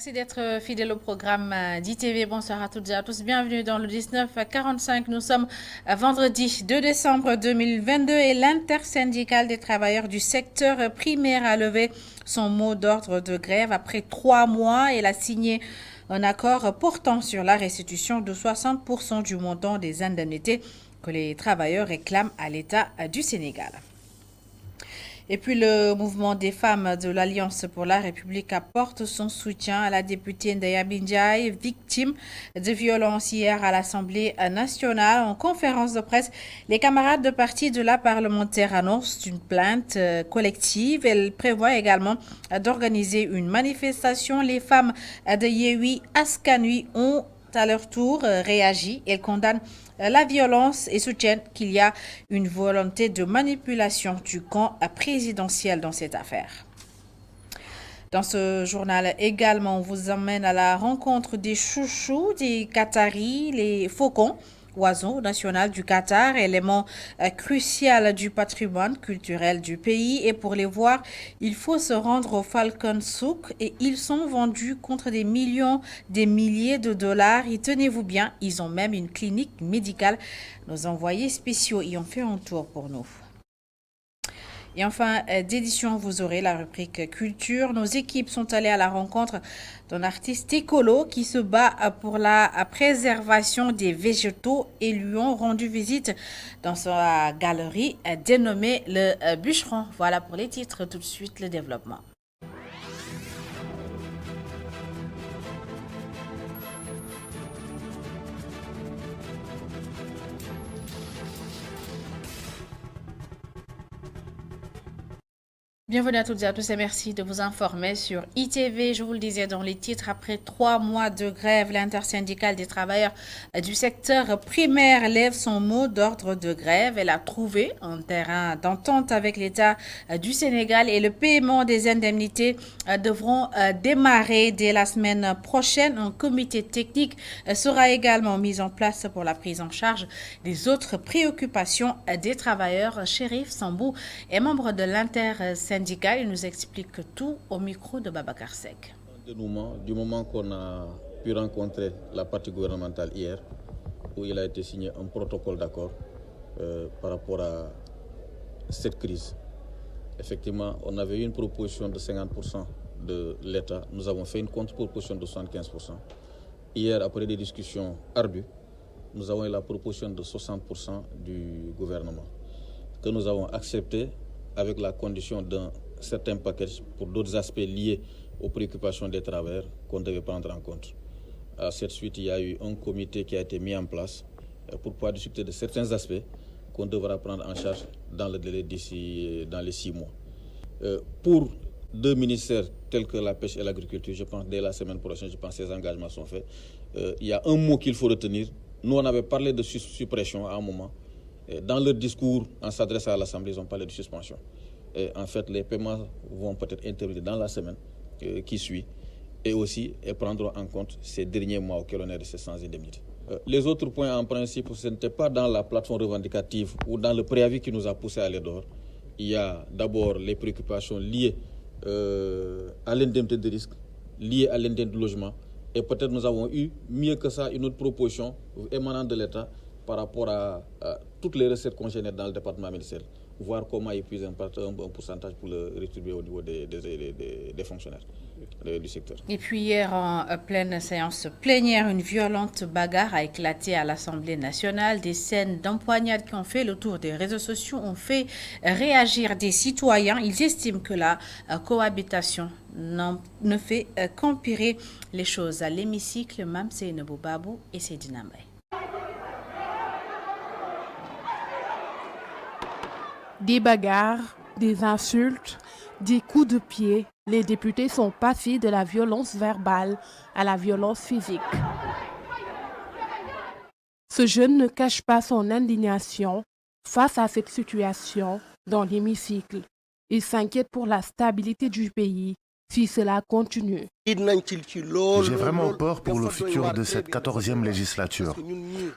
Merci d'être fidèle au programme d'ITV. Bonsoir à toutes et à tous. Bienvenue dans le 1945. Nous sommes vendredi 2 décembre 2022 et l'intersyndicale des travailleurs du secteur primaire a levé son mot d'ordre de grève. Après 3 mois, elle a signé un accord portant sur la restitution de 60% du montant des indemnités que les travailleurs réclament à l'État du Sénégal. Et puis le mouvement des femmes de l'Alliance pour la République apporte son soutien à la députée Ndaya Bindiaye, victime de violences hier à l'Assemblée nationale. En conférence de presse, les camarades de parti de la parlementaire annoncent une plainte collective. Elle prévoit également d'organiser une manifestation. Les femmes de Yewi Askanui ont à leur tour réagi. Elles condamnent la violence et soutiennent qu'il y a une volonté de manipulation du camp présidentiel dans cette affaire. Dans ce journal également, on vous emmène à la rencontre des chouchous, des Qataris, les faucons, oiseau national du Qatar, élément crucial du patrimoine culturel du pays. Et pour les voir, il faut se rendre au Falcon Souk et ils sont vendus contre des millions, des milliers de dollars. Et tenez-vous bien, ils ont même une clinique médicale. Nos envoyés spéciaux y ont fait un tour pour nous. Et enfin, d'édition, vous aurez la rubrique culture. Nos équipes sont allées à la rencontre d'un artiste écolo qui se bat pour la préservation des végétaux et lui ont rendu visite dans sa galerie dénommée le Bûcheron. Voilà pour les titres. Tout de suite, le développement. Bienvenue à toutes et à tous et merci de vous informer sur ITV. Je vous le disais dans les titres, après 3 mois de grève, l'intersyndicale des travailleurs du secteur primaire lève son mot d'ordre de grève. Elle a trouvé un terrain d'entente avec l'État du Sénégal et le paiement des indemnités devront démarrer dès la semaine prochaine. Un comité technique sera également mis en place pour la prise en charge des autres préoccupations des travailleurs. Chérif Sambou est membre de l'intersyndicale. Il nous explique tout au micro de Babacar Seck. Du moment qu'on a pu rencontrer la partie gouvernementale hier, où il a été signé un protocole d'accord par rapport à cette crise. Effectivement, on avait eu une proposition de 50% de l'État. Nous avons fait une contre-proposition de 75%. Hier, après des discussions ardues, nous avons eu la proposition de 60% du gouvernement, que nous avons accepté avec la condition d'un certain package pour d'autres aspects liés aux préoccupations des travailleurs qu'on devait prendre en compte. À cette suite, il y a eu un comité qui a été mis en place pour pouvoir discuter de certains aspects qu'on devra prendre en charge dans le délai dans les 6 mois. Pour 2 ministères tels que la pêche et l'agriculture, je pense dès la semaine prochaine, je pense que ces engagements sont faits. Il y a un mot qu'il faut retenir. Nous, on avait parlé de suppression à un moment. Dans leur discours, en s'adressant à l'Assemblée, ils ont parlé de suspension. Et en fait, les paiements vont peut-être intervenir dans la semaine qui suit et aussi prendront en compte ces derniers mois auxquels on est resté sans indemnité. Les autres points, en principe, ce n'était pas dans la plateforme revendicative ou dans le préavis qui nous a poussé à aller dehors. Il y a d'abord les préoccupations liées à l'indemnité de risque, liées à l'indemnité de logement. Et peut-être nous avons eu, mieux que ça, une autre proposition émanant de l'État par rapport à toutes les recettes qu'on génère dans le département ministériel, voir comment épuiser un pourcentage pour le redistribuer au niveau des fonctionnaires du secteur. Et puis hier, en pleine séance plénière, une violente bagarre a éclaté à l'Assemblée nationale. Des scènes d'empoignades qui ont fait le tour des réseaux sociaux ont fait réagir des citoyens. Ils estiment que la cohabitation ne fait qu'empirer les choses. À l'hémicycle, Mamse Nebobabou et Sedina Mbaye. Des bagarres, des insultes, des coups de pied, les députés sont passés de la violence verbale à la violence physique. Ce jeune ne cache pas son indignation face à cette situation dans l'hémicycle. Il s'inquiète pour la stabilité du pays si cela continue. J'ai vraiment peur pour le futur de cette 14e législature.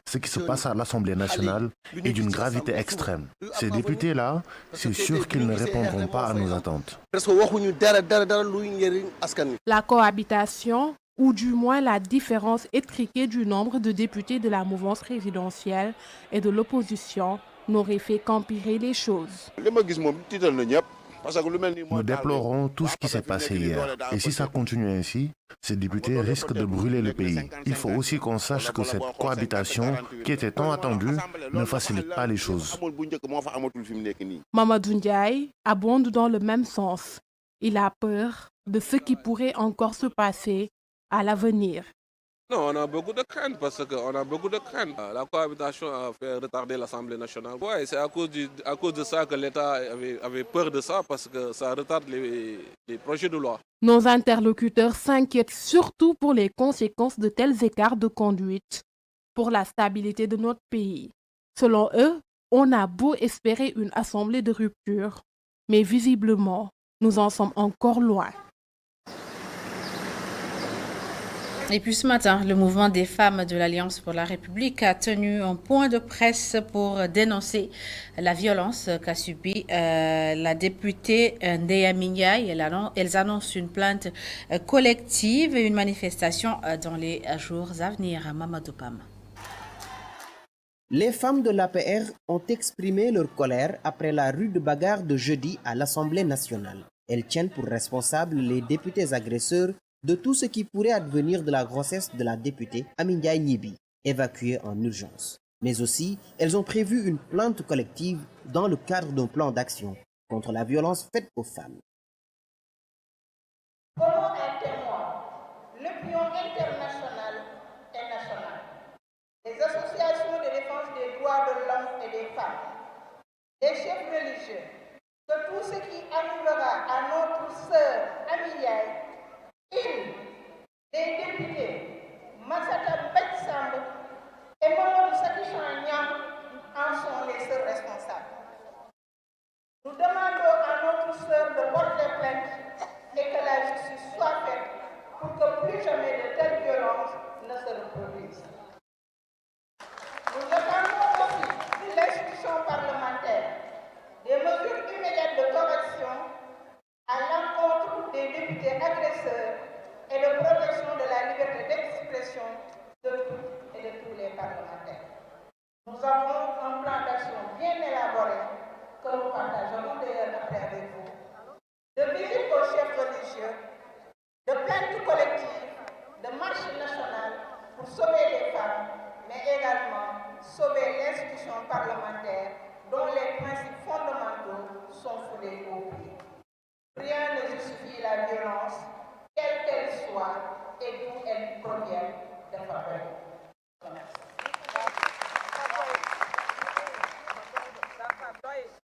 Ce qui se passe à l'Assemblée nationale est d'une gravité extrême. Ces députés-là, c'est sûr qu'ils ne répondront pas à nos attentes. La cohabitation, ou du moins la différence étriquée du nombre de députés de la mouvance présidentielle et de l'opposition, n'aurait fait qu'empirer les choses. Nous déplorons tout ce qui s'est passé hier. Et si ça continue ainsi, ces députés risquent de brûler le pays. Il faut aussi qu'on sache que cette cohabitation, qui était tant attendue, ne facilite pas les choses. Mamadou Ndiaye abonde dans le même sens. Il a peur de ce qui pourrait encore se passer à l'avenir. Non, on a beaucoup de craintes parce qu'on a beaucoup de craintes. La cohabitation a fait retarder l'Assemblée nationale. Ouais, c'est à cause de ça que l'État avait peur de ça parce que ça retarde les projets de loi. Nos interlocuteurs s'inquiètent surtout pour les conséquences de tels écarts de conduite pour la stabilité de notre pays. Selon eux, on a beau espérer une assemblée de rupture, mais visiblement, nous en sommes encore loin. Et puis ce matin, le mouvement des femmes de l'Alliance pour la République a tenu un point de presse pour dénoncer la violence qu'a subie la députée Ndeya Minyaye. Elles annoncent une plainte collective et une manifestation dans les jours à venir. Mamadou Pam. Les femmes de l'APR ont exprimé leur colère après la rude bagarre de jeudi à l'Assemblée nationale. Elles tiennent pour responsables les députés agresseurs de tout ce qui pourrait advenir de la grossesse de la députée Amindiaye Nibi, évacuée en urgence. Mais aussi, elles ont prévu une plainte collective dans le cadre d'un plan d'action contre la violence faite aux femmes. Comment un témoin, l'opinion internationale et nationale, les associations de défense des droits de l'homme et des femmes, les chefs religieux, que tout ce qui arrivera à notre sœur Amindiaye, une des députés, Massata Betsamb et Mamadou Sakichan Niam en sont les seuls responsables. Nous demandons à notre sœur de porter plainte et que la justice soit faite pour que plus jamais de telles violences ne se reproduisent. Nous attendons aussi de l'institution parlementaire des mesures immédiates de correction à l'encontre des députés agresseurs et de protection de la liberté d'expression de toutes et de tous les parlementaires. Nous avons un plan d'action bien élaboré que nous partagerons d'ailleurs après avec vous, de visite aux chefs religieux, de plaintes collectives, de marches nationales pour sauver les femmes, mais également sauver l'institution parlementaire dont les principes fondamentaux sont foulés au pied. Rien ne justifie la violence, quelle qu'elle soit et d'où elle provient de faveur.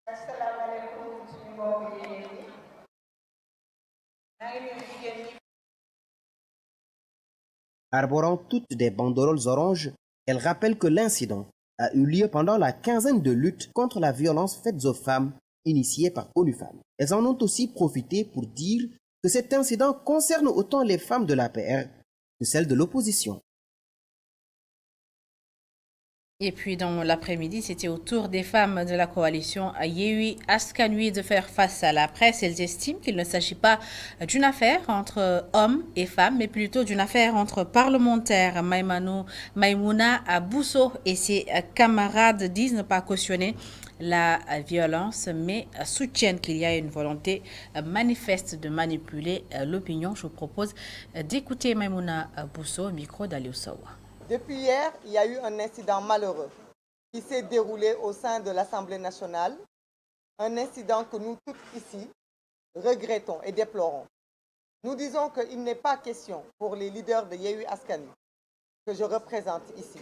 Assalamu alaikum suñu mbokk jigéen ñi. Maa ngi nuyu jigéen ñi. Arborant toutes des banderoles oranges, elle rappelle que l'incident a eu lieu pendant la quinzaine de luttes contre la violence faite aux femmes initiée par ONU Femmes. Elles en ont aussi profité pour dire que cet incident concerne autant les femmes de l'APR que celles de l'opposition. Et puis dans l'après-midi, c'était au tour des femmes de la coalition Yewwi Askan Wi de faire face à la presse. Elles estiment qu'il ne s'agit pas d'une affaire entre hommes et femmes, mais plutôt d'une affaire entre parlementaires. Maïmouna Bousso et ses camarades disent ne pas cautionner la violence, mais soutiennent qu'il y a une volonté manifeste de manipuler l'opinion. Je vous propose d'écouter Maïmouna Bousso au micro d'Aliou Sowa. Depuis hier, il y a eu un incident malheureux qui s'est déroulé au sein de l'Assemblée nationale, un incident que nous tous ici regrettons et déplorons. Nous disons qu'il n'est pas question pour les leaders de Yewwi Askan Wi, que je représente ici,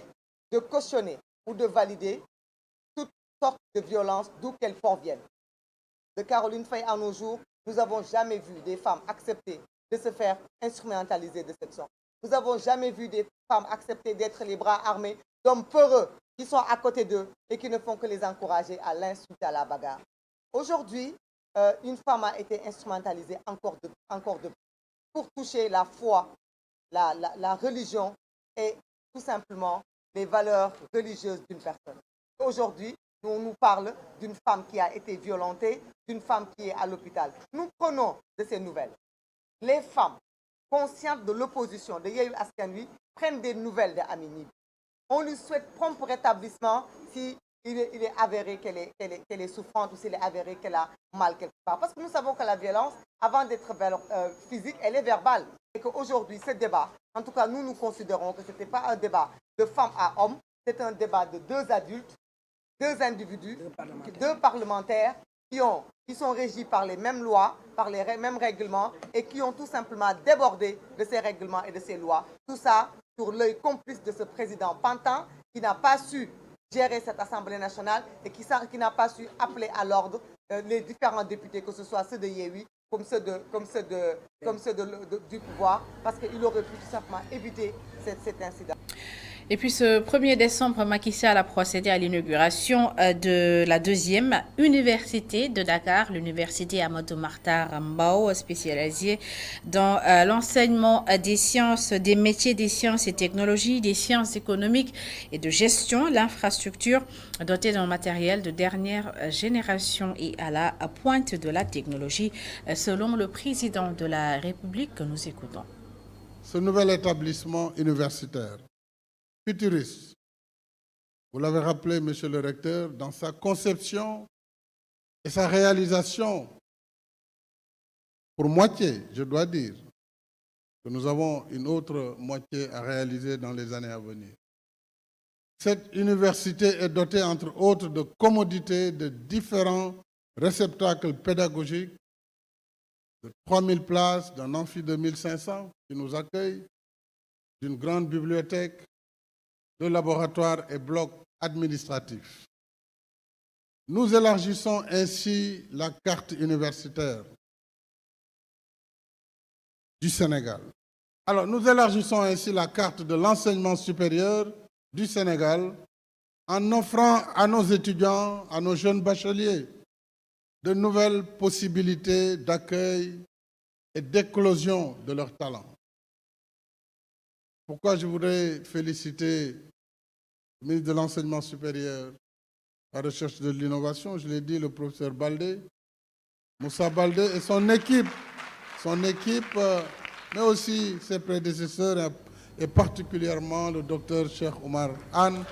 de cautionner ou de valider toutes sortes de violences d'où qu'elles proviennent. De Caroline Faye à nos jours, nous n'avons jamais vu des femmes accepter de se faire instrumentaliser de cette sorte. Nous n'avons jamais vu des femmes accepter d'être les bras armés d'hommes peureux qui sont à côté d'eux et qui ne font que les encourager à l'insulte, à la bagarre. Aujourd'hui, une femme a été instrumentalisée encore de plus. pour toucher la foi, la religion et tout simplement les valeurs religieuses d'une personne. Aujourd'hui, on nous parle d'une femme qui a été violentée, d'une femme qui est à l'hôpital. Nous prenons de ces nouvelles. Les femmes conscientes de l'opposition de Yewwi Askan Wi prennent des nouvelles de Amy Gniby. On lui souhaite prompt rétablissement si il est avéré qu'elle est souffrante ou s'il est avéré qu'elle a mal quelque part. Parce que nous savons que la violence, avant d'être physique, elle est verbale. Et qu'aujourd'hui, ce débat, en tout cas, nous considérons que ce n'était pas un débat de femme à homme, c'est un débat de deux adultes, deux individus, deux parlementaires qui sont régis par les mêmes lois, par les mêmes règlements et qui ont tout simplement débordé de ces règlements et de ces lois. Tout ça sur l'œil complice de ce président Pantin qui n'a pas su gérer cette Assemblée nationale et qui n'a pas su appeler à l'ordre les différents députés, que ce soit ceux de Yewwi comme ceux du pouvoir, parce qu'il aurait pu tout simplement éviter cet incident. Et puis ce 1er décembre, Macky Sall a procédé à l'inauguration de la deuxième université de Dakar, l'université Amadou Mahtar Mbow, spécialisée dans l'enseignement des sciences, des métiers des sciences et technologies, des sciences économiques et de gestion, l'infrastructure dotée d'un matériel de dernière génération et à la pointe de la technologie, selon le président de la République que nous écoutons. Ce nouvel établissement universitaire futuriste, vous l'avez rappelé, monsieur le recteur, dans sa conception et sa réalisation, pour moitié, je dois dire, que nous avons une autre moitié à réaliser dans les années à venir. Cette université est dotée, entre autres, de commodités, de différents réceptacles pédagogiques, de 3000 places, d'un amphi de 1500 qui nous accueille, d'une grande bibliothèque, de laboratoires et blocs administratifs. Nous élargissons ainsi la carte universitaire du Sénégal. Alors, nous élargissons ainsi la carte de l'enseignement supérieur du Sénégal en offrant à nos étudiants, à nos jeunes bacheliers, de nouvelles possibilités d'accueil et d'éclosion de leurs talents. Pourquoi je voudrais féliciter le ministre de l'Enseignement supérieur, la recherche de l'innovation, je l'ai dit, le professeur Baldé, Moussa Baldé et son équipe, mais aussi ses prédécesseurs et particulièrement le docteur Cheikh Oumar Anne.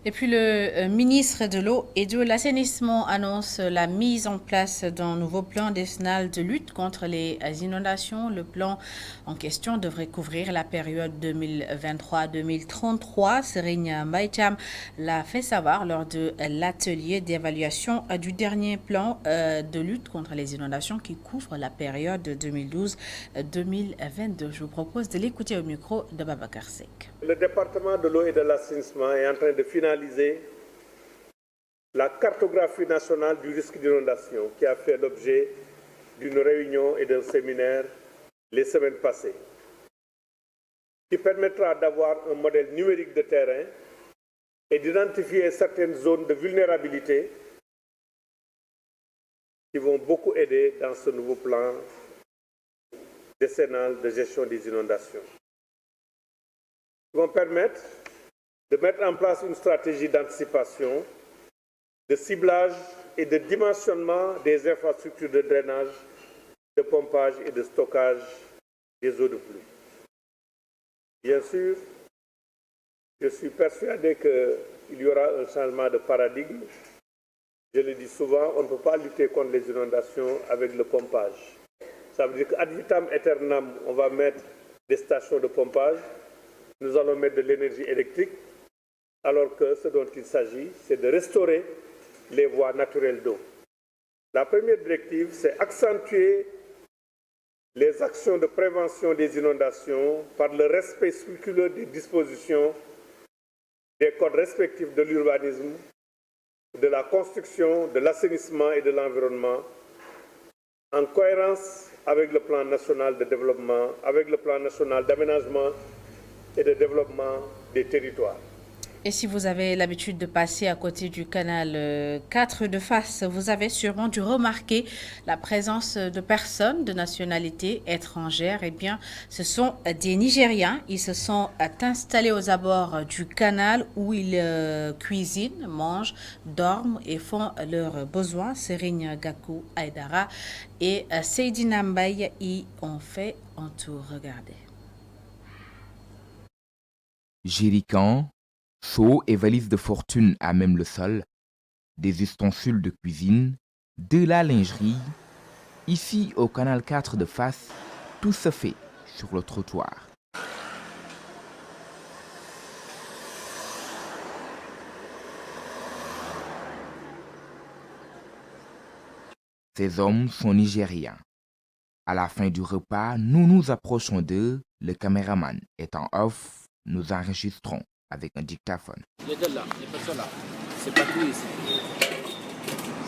Et puis le ministre de l'Eau et de l'Assainissement annonce la mise en place d'un nouveau plan décennal de lutte contre les inondations. Le plan en question devrait couvrir la période 2023-2033. Serigne Mbaye Thiam l'a fait savoir lors de l'atelier d'évaluation du dernier plan de lutte contre les inondations qui couvre la période 2012-2022. Je vous propose de l'écouter au micro de Babacar Seck. Le département de l'eau et de l'assainissement est en train de finaliser la cartographie nationale du risque d'inondation qui a fait l'objet d'une réunion et d'un séminaire les semaines passées, qui permettra d'avoir un modèle numérique de terrain et d'identifier certaines zones de vulnérabilité qui vont beaucoup aider dans ce nouveau plan décennal de gestion des inondations. Ils vont permettre de mettre en place une stratégie d'anticipation, de ciblage et de dimensionnement des infrastructures de drainage, de pompage et de stockage des eaux de pluie. Bien sûr, je suis persuadé qu'il y aura un changement de paradigme. Je le dis souvent, on ne peut pas lutter contre les inondations avec le pompage. Ça veut dire qu'ad vitam aeternam, on va mettre des stations de pompage, nous allons mettre de l'énergie électrique, alors que ce dont il s'agit, c'est de restaurer les voies naturelles d'eau. La première directive, c'est accentuer les actions de prévention des inondations par le respect scrupuleux des dispositions des codes respectifs de l'urbanisme, de la construction, de l'assainissement et de l'environnement, en cohérence avec le plan national de développement, avec le plan national d'aménagement et de développement des territoires. Et si vous avez l'habitude de passer à côté du canal 4 de Fass, vous avez sûrement dû remarquer la présence de personnes de nationalité étrangère. Eh bien, ce sont des Nigériens. Ils se sont installés aux abords du canal où ils cuisinent, mangent, dorment et font leurs besoins. Serigne Gakou Aïdara et Seydina Mbaye y ont fait un tour. Regardez. Jerrycan, seaux et valises de fortune à même le sol, des ustensiles de cuisine, de la lingerie. Ici, au canal 4 de Fass, tout se fait sur le trottoir. Ces hommes sont nigériens. À la fin du repas, nous nous approchons d'eux, le caméraman étant off, nous enregistrons avec un dictaphone. Les deux là, les personnes là, c'est pas tout ici.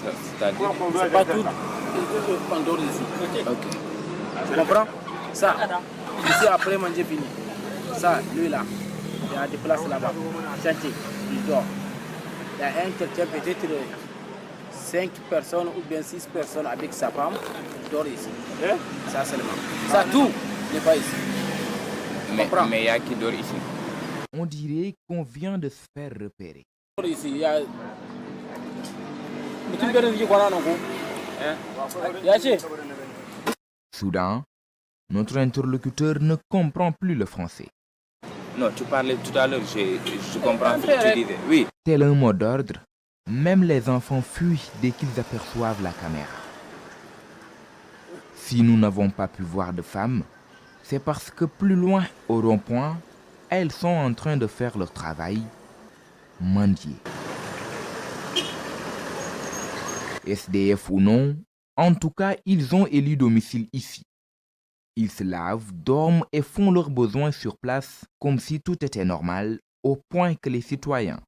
C'est pas tout Pandore ici. Ok. Tu comprends? Ça, ici après manger fini. Ça, lui là, il y a des places là-bas. Chantier, il dort. Il y a un quelqu'un peut-être 5 personnes ou bien 6 personnes avec sa femme, il dort ici. Ça seulement. Ça tout n'est pas ici. Mais il y a qui dort ici? On dirait qu'on vient de se faire repérer. Ici, il y a... Soudain, notre interlocuteur ne comprend plus le français. Non, tu parlais tout à l'heure, je comprends ce que tu disais. Oui. Tel un mot d'ordre, même les enfants fuient dès qu'ils aperçoivent la caméra. Si nous n'avons pas pu voir de femmes, c'est parce que plus loin, au rond-point, elles sont en train de faire leur travail, mendier. SDF ou non, en tout cas, ils ont élu domicile ici. Ils se lavent, dorment et font leurs besoins sur place comme si tout était normal, au point que les citoyens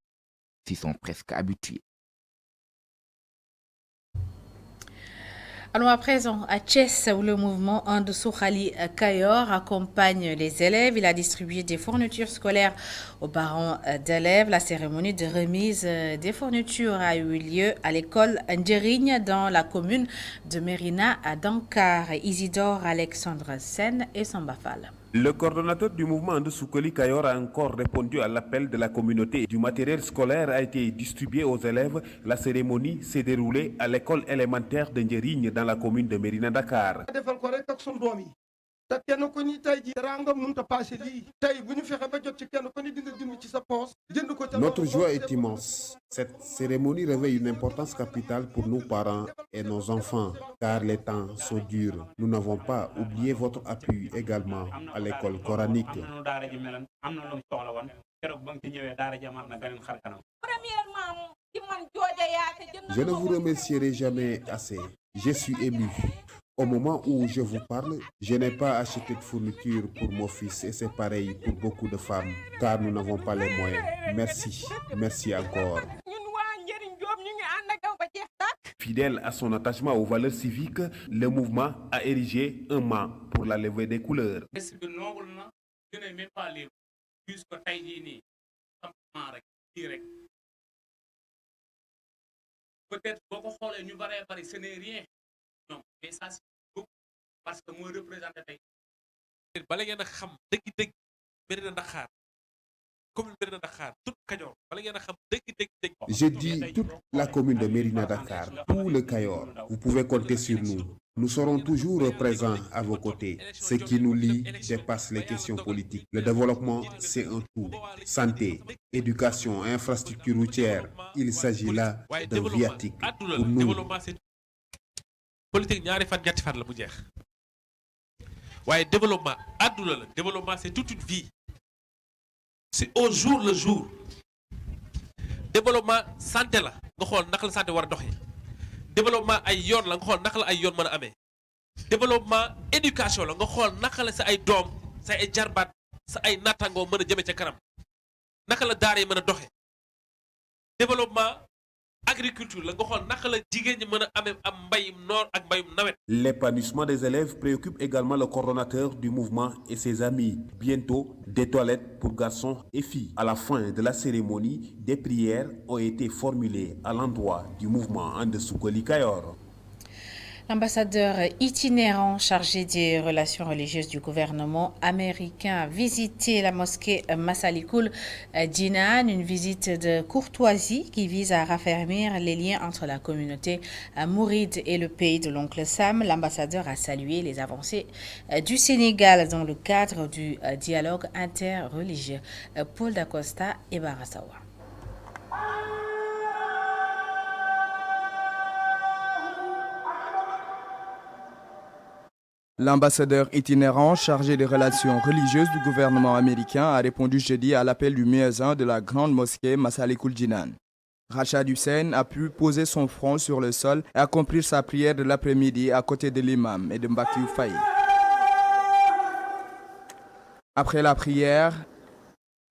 s'y sont presque habitués. Allons à présent à Thiès où le mouvement And Suxali Kayor accompagne les élèves. Il a distribué des fournitures scolaires aux parents d'élèves. La cérémonie de remise des fournitures a eu lieu à l'école Ndjerigne dans la commune de Mérina à Dankar. Isidore Alexandre Sen et Sambafal. Le coordonnateur du mouvement And Suxali Kayor a encore répondu à l'appel de la communauté. Du matériel scolaire a été distribué aux élèves. La cérémonie s'est déroulée à l'école élémentaire de Ndjerigne dans la commune de Mérina Dakar. Notre joie est immense. Cette cérémonie réveille une importance capitale pour nous parents et nos enfants, car les temps sont durs. Nous n'avons pas oublié votre appui également à l'école coranique. Je ne vous remercierai jamais assez. Je suis ému. Au moment où je vous parle, je n'ai pas acheté de fourniture pour mon fils et c'est pareil pour beaucoup de femmes, car nous n'avons pas les moyens. Merci, merci encore. Fidèle à son attachement aux valeurs civiques, le mouvement a érigé un mât pour la levée des couleurs. Peut-être beaucoup de ce n'est rien. Non, mais ça c'est beaucoup parce que moi représente tey. Bala ngeen a xam dëgg-dëgg Mérina Dakhar commune Mérina Dakhar toute Kayor bala ngeen a xam dëgg-dëgg. Je dis toute la commune de Mérina Dakhar, tout le Kayor. Vous pouvez compter sur nous. Nous serons toujours présents à vos côtés. Ce qui nous lie dépasse les questions politiques. Le développement, c'est un tout. Santé, éducation, infrastructure routière. Il s'agit là d'un viatique pour nous. Politique ñaari fan ñetti fan la bu jeex waaye développement àdduna la développement c'est toute une vie c'est au jour le jour développement santé la nga xool naka la santé war a doxee développement ay yoon la nga xool naka la ay yoon mën a amee développement éducation la nga xool naka la sa ay doom sa ay jarbaat sa ay nattangoo mën a jëme ca kanam naka la daara yi mën a doxee développement agriculture la nga xool naka la jigéen ñi mën a amee am mbayum noor ak mbayum nawet. L'épanouissement des élèves préoccupe également le coordonnateur du mouvement et ses amis. Bientôt, des toilettes pour garçons et filles. À la fin de la cérémonie, des prières ont été formulées à l'endroit du mouvement And Sukkoli Kayor. L'ambassadeur itinérant chargé des relations religieuses du gouvernement américain a visité la mosquée Massalikul Jinan, une visite de courtoisie qui vise à raffermir les liens entre la communauté mouride et le pays de l'oncle Sam. L'ambassadeur a salué les avancées du Sénégal dans le cadre du dialogue interreligieux. Paul Dacosta et Barasawa. L'ambassadeur itinérant chargé des relations religieuses du gouvernement américain a répondu jeudi à l'appel du muezzin de la grande mosquée Massalikul Jinan. Rachad Hussein a pu poser son front sur le sol et accomplir sa prière de l'après-midi à côté de l'imam et de Mbaki Faye. Après la prière,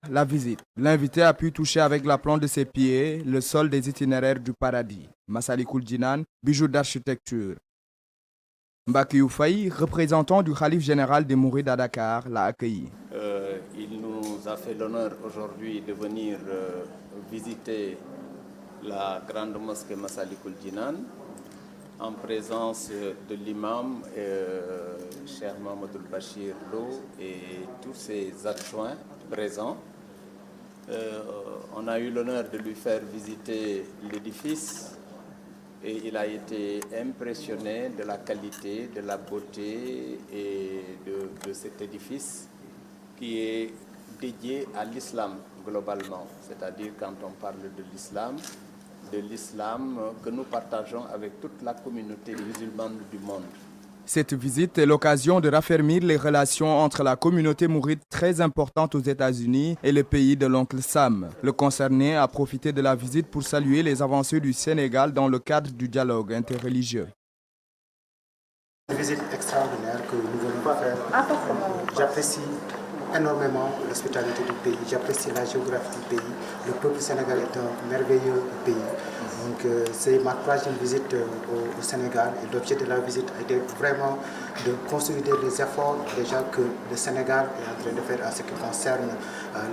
la visite. L'invité a pu toucher avec la plante de ses pieds le sol des itinéraires du paradis. Massalikul Jinan, bijou d'architecture. Mbaki Faye, représentant du Khalif général des Mourides à Dakar, l'a accueilli. Il nous a fait l'honneur aujourd'hui de venir visiter la grande mosquée Massalikul Jinan en présence de l'imam Cheikh Mahmoud Bachir Lo et tous ses adjoints présents. On a eu l'honneur de lui faire visiter l'édifice. Et il a été impressionné de la qualité, de la beauté et de cet édifice qui est dédié à l'islam globalement. C'est-à-dire quand on parle de l'islam que nous partageons avec toute la communauté musulmane du monde. Cette visite est l'occasion de raffermir les relations entre la communauté mouride très importante aux États-Unis et le pays de l'oncle Sam. Le concerné a profité de la visite pour saluer les avancées du Sénégal dans le cadre du dialogue interreligieux. Une visite extraordinaire que nous venons de faire. J'apprécie énormément l'hospitalité du pays, j'apprécie la géographie du pays. Le peuple sénégalais est un merveilleux pays. Donc c'est ma troisième visite au Sénégal et l'objet de la visite a été vraiment de consolider les efforts déjà que le Sénégal est en train de faire en ce qui concerne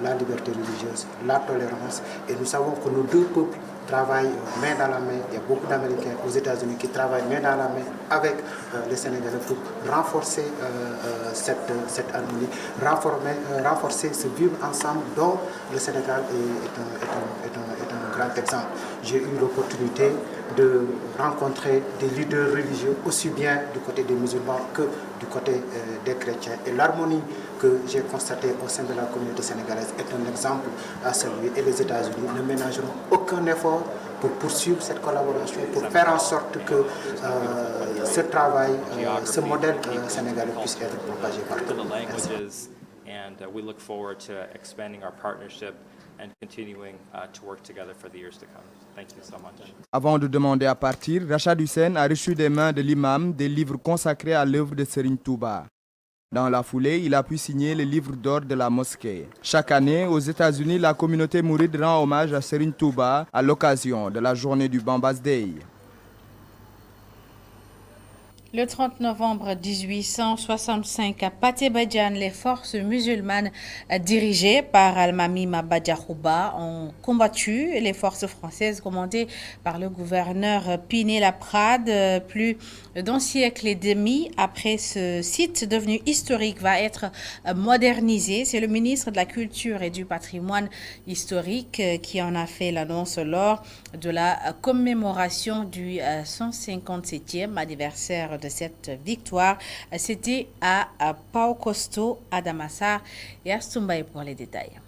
la liberté religieuse, la tolérance. Et nous savons que nos deux peuples travaillent main dans la main. Il y a beaucoup d'Américains aux États-Unis qui travaillent main dans la main avec les Sénégalais pour renforcer cette harmonie, renforcer ce vivre ensemble dont le Sénégal est un grand exemple. J'ai eu l'opportunité de rencontrer des leaders religieux aussi bien du côté des musulmans que du côté des chrétiens. Et l'harmonie que j'ai constatée au sein de la communauté sénégalaise est un exemple à saluer. Et les États-Unis ne ménageront aucun effort pour poursuivre cette collaboration, pour faire en sorte que ce travail, ce modèle sénégalais puisse être propagé partout. And we look forward to expanding our partnership and continuing to work together for the years to come. Thank you so much. Avant de demander à partir, Rachad Hussein a reçu des mains de l'imam des livres consacrés à l'œuvre de Serigne Touba. Dans la foulée, il a pu signer les livres d'or de la mosquée. Chaque année, aux États-Unis, la communauté mouride rend hommage à Serigne Touba à l'occasion de la journée du Bambas Day. Le 30 novembre 1865, à Pathé Badiane, les forces musulmanes dirigées par Almami Maba Diakhouba ont combattu les forces françaises commandées par le gouverneur Pinet-Laprade. Plus d'un siècle et demi après, ce site devenu historique va être modernisé. C'est le ministre de la Culture et du Patrimoine historique qui en a fait l'annonce lors de la commémoration du 157e anniversaire de cette victoire. C'était à Pau Costo, à Damassar et à Stumbaye pour les détails.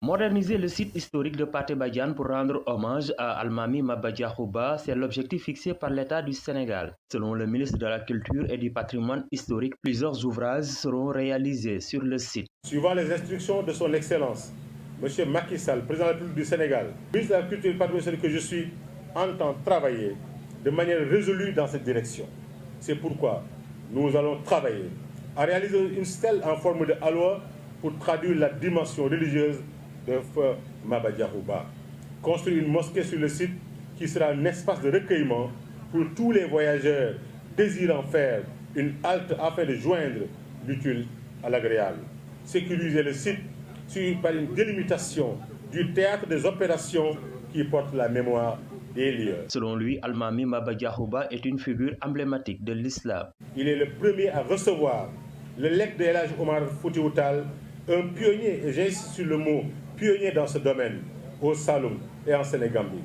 Moderniser le site historique de Pathé Badiane pour rendre hommage à Almami Maba Diakhouba, c'est l'objectif fixé par l'État du Sénégal. Selon le ministre de la Culture et du Patrimoine historique, plusieurs ouvrages seront réalisés sur le site. Suivant les instructions de son Excellence, M. Macky Sall, président de la République du Sénégal, ministre de la Culture et du Patrimoine historique que je suis, entend travailler de manière résolue dans cette direction. C'est pourquoi nous allons travailler à réaliser une stèle en forme de halo pour traduire la dimension religieuse de feu Maba Diakhouba. Construire une mosquée sur le site qui sera un espace de recueillement pour tous les voyageurs désirant faire une halte afin de joindre l'utile à l'agréable. Sécuriser le site suivi par une délimitation du théâtre des opérations qui porte la mémoire des lieux. Selon lui, Almami Maba Diakhou est une figure emblématique de l'islam. Il est le premier à recevoir le legs de El Hadj Omar Foutiyou Tall, un pionnier, et j'insiste sur le mot pionnier dans ce domaine, au Saloum et en Sénégambie.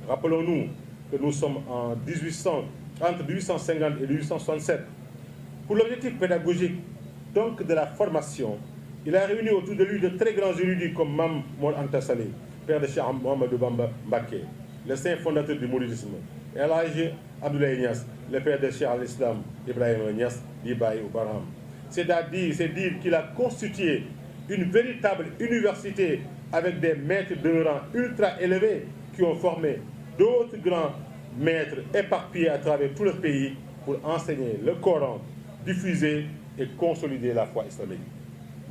Rappelons-nous que nous sommes entre 1850 et 1867. Pour l'objectif pédagogique, donc de la formation, il a réuni autour de lui de très grands érudits comme Mam Mor Anta Sali, père de Cheikh Mohamedou Bamba Mbacké, le saint fondateur du mouridisme, et El Hadj Abdoulaye Niass, le père de Cheikh al-Islam Ibrahima Niass d'Ibaye ou Barham. C'est dire qu'il a constitué une véritable université avec des maîtres de rang ultra élevés qui ont formé d'autres grands maîtres éparpillés à travers tout le pays pour enseigner le Coran, diffuser et consolider la foi islamique.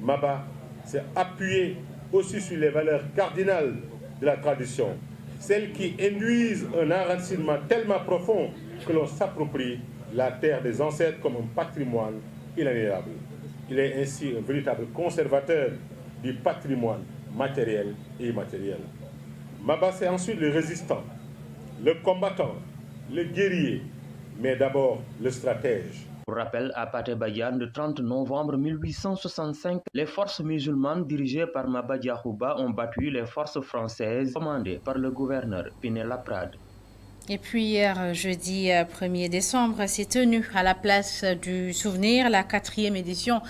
Maba s'est appuyé aussi sur les valeurs cardinales de la tradition, celles qui induisent un enracinement tellement profond que l'on s'approprie la terre des ancêtres comme un patrimoine inaliénable. Il est ainsi un véritable conservateur du patrimoine matériel et immatériel. Maba, c'est ensuite le résistant, le combattant, le guerrier, mais d'abord le stratège. Pour rappel, à Pathé Badiane, le 30 novembre 1865, les forces musulmanes dirigées par Maba Diakhou ont battu les forces françaises commandées par le gouverneur Pinet-Laprade. Et puis hier, jeudi 1er décembre, s'est tenue à la place du Souvenir la 4e édition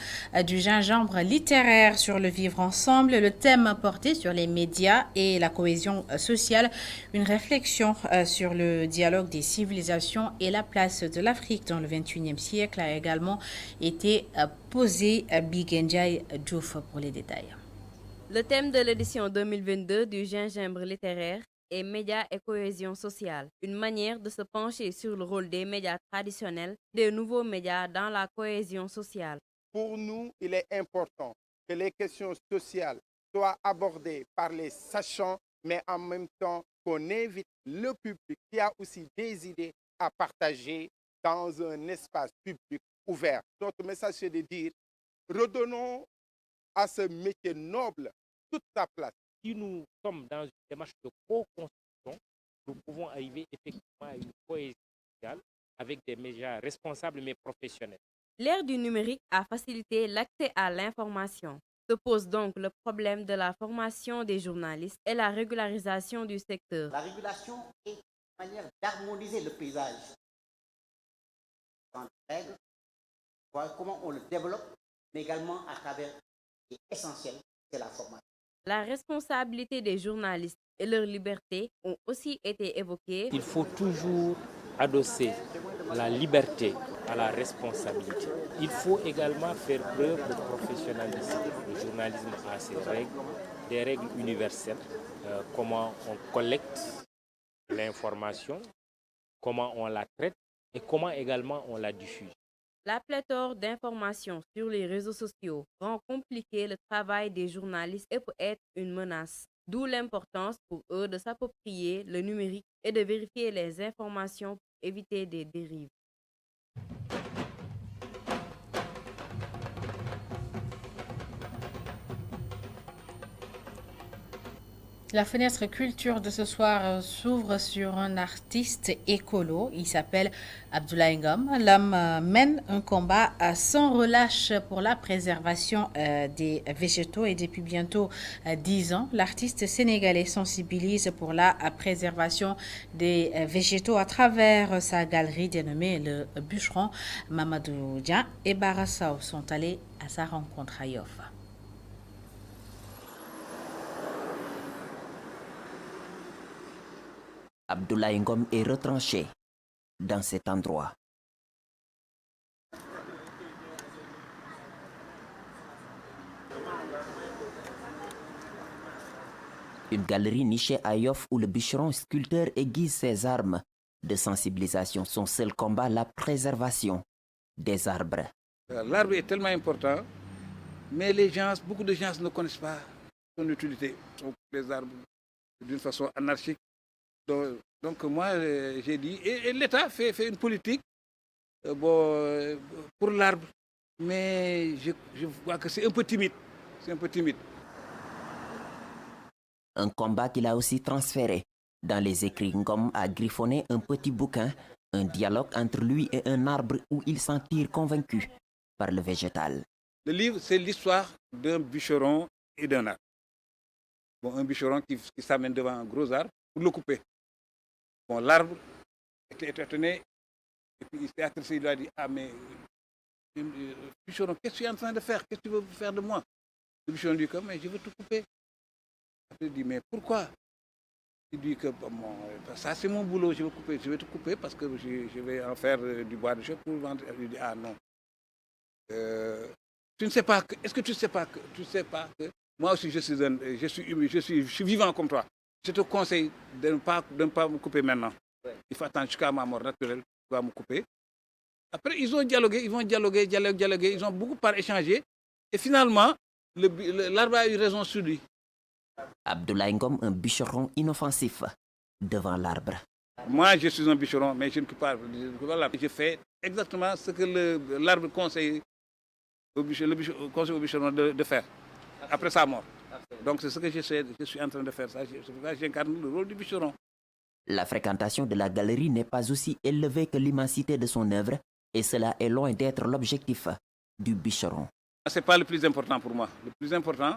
du gingembre littéraire sur le vivre ensemble. Le thème porté sur les médias et la cohésion sociale, une réflexion sur le dialogue des civilisations et la place de l'Afrique dans le 21e siècle a également été posé. Bigenjai Diouf pour les détails. Le thème de l'édition 2022 du gingembre littéraire et médias et cohésion sociale, une manière de se pencher sur le rôle des médias traditionnels, des nouveaux médias dans la cohésion sociale. Pour nous, il est important que les questions sociales soient abordées par les sachants, mais en même temps qu'on invite le public qui a aussi des idées à partager dans un espace public ouvert. Notre message, c'est de dire, redonnons à ce métier noble toute sa place. Si nous sommes dans une démarche de co-construction, nous pouvons arriver effectivement à une cohésion sociale avec des médias responsables mais professionnels. L'ère du numérique a facilité l'accès à l'information. Se pose donc le problème de la formation des journalistes et la régularisation du secteur. La régulation est une manière d'harmoniser le paysage. Dans les règles, voir comment on le développe, mais également à travers ce qui est essentiel, c'est la formation. La responsabilité des journalistes et leur liberté ont aussi été évoquées. Il faut toujours adosser la liberté à la responsabilité. Il faut également faire preuve de professionnalisme. Le journalisme a ses règles, des règles universelles. Comment on collecte l'information, comment on la traite et comment également on la diffuse. La pléthore d'informations sur les réseaux sociaux rend compliqué le travail des journalistes et peut être une menace. D'où l'importance pour eux de s'approprier le numérique et de vérifier les informations pour éviter des dérives. La fenêtre culture de ce soir s'ouvre sur un artiste écolo. Il s'appelle Abdoulaye Ngom. L'homme mène un combat sans relâche pour la préservation des végétaux et depuis bientôt 10 ans, l'artiste sénégalais sensibilise pour la préservation des végétaux à travers sa galerie dénommée Le Bûcheron. Mamadou Dia et Barassao sont allés à sa rencontre à Yoff. Abdoulaye Ngom est retranché dans cet endroit. Une galerie nichée à Yoff où le bûcheron sculpteur aiguise ses armes de sensibilisation. Son seul combat, la préservation des arbres. L'arbre est tellement important, mais beaucoup de gens ne connaissent pas son utilité. Les arbres, d'une façon anarchique, Donc moi, j'ai dit, et l'État fait une politique pour l'arbre, mais je vois que c'est un peu timide. C'est un peu timide. Un combat qu'il a aussi transféré. Dans les écrits, Ngom a griffonné un petit bouquin, un dialogue entre lui et un arbre où il s'en tire convaincu par le végétal. Le livre, c'est l'histoire d'un bûcheron et d'un arbre. Bon, un bûcheron qui s'amène devant un gros arbre pour le couper. Bon, l'arbre était étonné, et puis il s'est adressé, il lui a dit, ah mais, bûcheron, qu'est-ce que tu es en train de faire? Qu'est-ce que tu veux faire de moi? Le bûcheron dit, mais je veux tout couper. Après, il dit, mais pourquoi? Il dit que bon, ça c'est mon boulot, je vais tout couper parce que je vais en faire du bois de chaux pour vendre. Il dit, ah non. Tu ne sais pas que, est-ce que tu ne sais pas que moi aussi je suis vivant comme toi. Je te conseille de ne pas me couper maintenant. Il faut attendre jusqu'à ma mort naturelle pour me couper. Après, ils ont dialogué, ils ont beaucoup échangé. Et finalement, l'arbre a eu raison sur lui. Abdoulaye Ngom, un bûcheron inoffensif devant l'arbre. Moi, je suis un bûcheron, mais je ne peux pas. Je fais exactement ce que l'arbre conseille au bûcheron de faire après sa mort. Donc c'est ce que je suis en train de faire. J'incarne le rôle du bûcheron. La fréquentation de la galerie n'est pas aussi élevée que l'immensité de son œuvre et cela est loin d'être l'objectif du bûcheron. Ce n'est pas le plus important pour moi. Le plus important,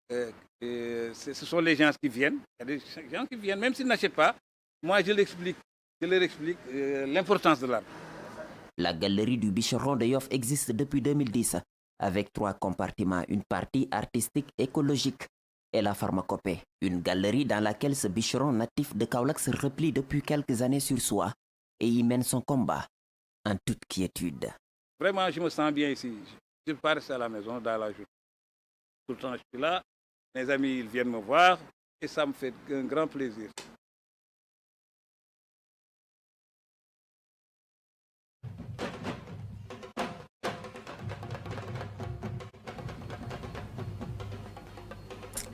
ce sont les gens qui viennent. Il y a des gens qui viennent, même s'ils n'achètent pas. Moi, je leur explique l'importance de l'arbre. La galerie du bûcheron de Yoff existe depuis 2010 avec 3 compartiments, une partie artistique écologique et la pharmacopée. Une galerie dans laquelle ce bûcheron natif de Kaolack se replie depuis quelques années sur soi et y mène son combat en toute quiétude. Vraiment, je me sens bien ici. Je ne peux pas rester à la maison dans la journée. Tout le temps, je suis là. Mes amis, ils viennent me voir et ça me fait un grand plaisir.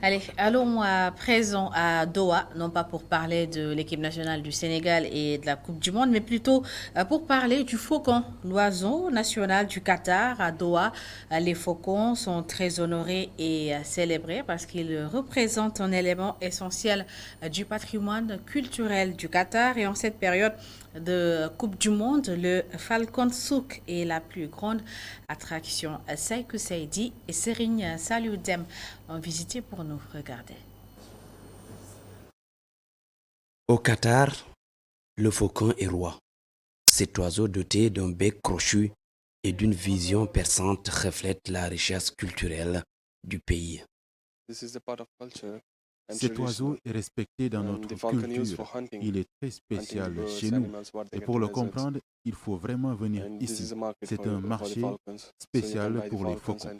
Allez, allons à présent à Doha, non pas pour parler de l'équipe nationale du Sénégal et de la Coupe du Monde, mais plutôt pour parler du faucon, l'oiseau national du Qatar. À Doha, les faucons sont très honorés et célébrés parce qu'ils représentent un élément essentiel du patrimoine culturel du Qatar. Et en cette période de Coupe du Monde, le Falcon Souk est la plus grande attraction. Seykou Seydi et Serigne Saliou Dem ont visité pour nous. Regardez. Au Qatar, le faucon est roi. Cet oiseau doté d'un bec crochu et d'une vision perçante reflète la richesse culturelle du pays. Cet oiseau est respecté dans notre culture. Il est très spécial chez nous. Et pour le comprendre, il faut vraiment venir ici. C'est un marché spécial pour les faucons.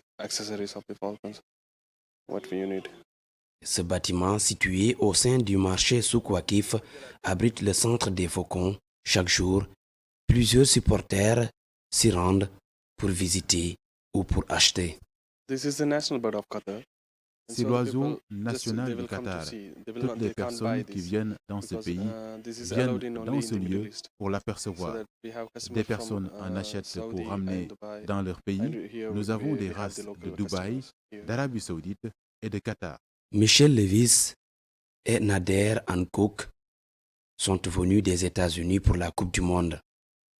Ce bâtiment, situé au sein du marché Souk Waqif, abrite le centre des faucons. Chaque jour, plusieurs supporters s'y rendent pour visiter ou pour acheter. C'est l'oiseau national du Qatar. Toutes les personnes qui viennent dans ce pays viennent dans ce lieu pour l'apercevoir. Des personnes en achètent pour ramener dans leur pays. Nous avons des races de Dubaï, d'Arabie Saoudite et de Qatar. Michel Levis et Nader Hankouk sont venus des États-Unis pour la Coupe du Monde.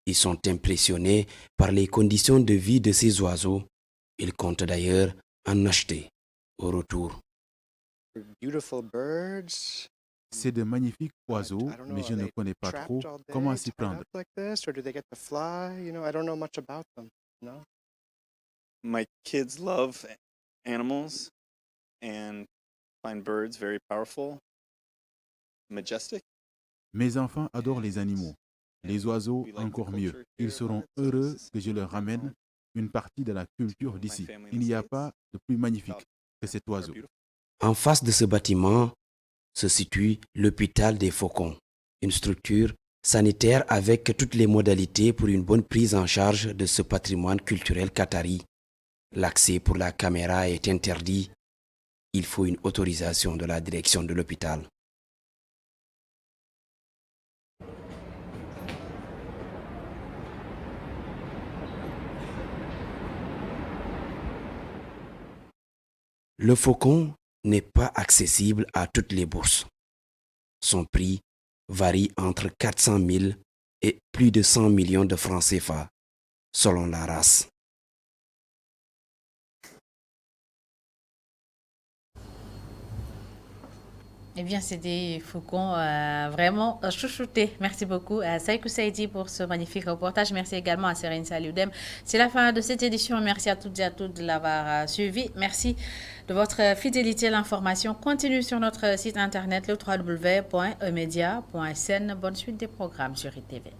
Ils sont impressionnés par les conditions de vie de ces oiseaux. Ils comptent d'ailleurs en acheter au retour. C'est de magnifiques oiseaux, mais je ne connais pas trop comment s'y prendre. My kids love animals and find birds very powerful, majestic. Mes enfants adorent les animaux. Les oiseaux encore mieux. Ils seront heureux que je leur ramène une partie de la culture d'ici. Il n'y a pas de plus magnifique que cet oiseau. En face de ce bâtiment se situe l'hôpital des faucons, une structure sanitaire avec toutes les modalités pour une bonne prise en charge de ce patrimoine culturel qatari. L'accès pour la caméra est interdit. Il faut une autorisation de la direction de l'hôpital. Le faucon n'est pas accessible à toutes les bourses. Son prix varie entre 400 000 et plus de 100 millions de francs CFA, selon la race. Eh bien, c'est des faucons vraiment chouchoutés. Merci beaucoup à Saïkou Saïdi pour ce magnifique reportage. Merci également à Serine Salioudem. C'est la fin de cette édition. Merci à toutes et à tous de l'avoir suivi. Merci de votre fidélité. L'information continue sur notre site internet le www.emedia.sn. Bonne suite des programmes sur ITV.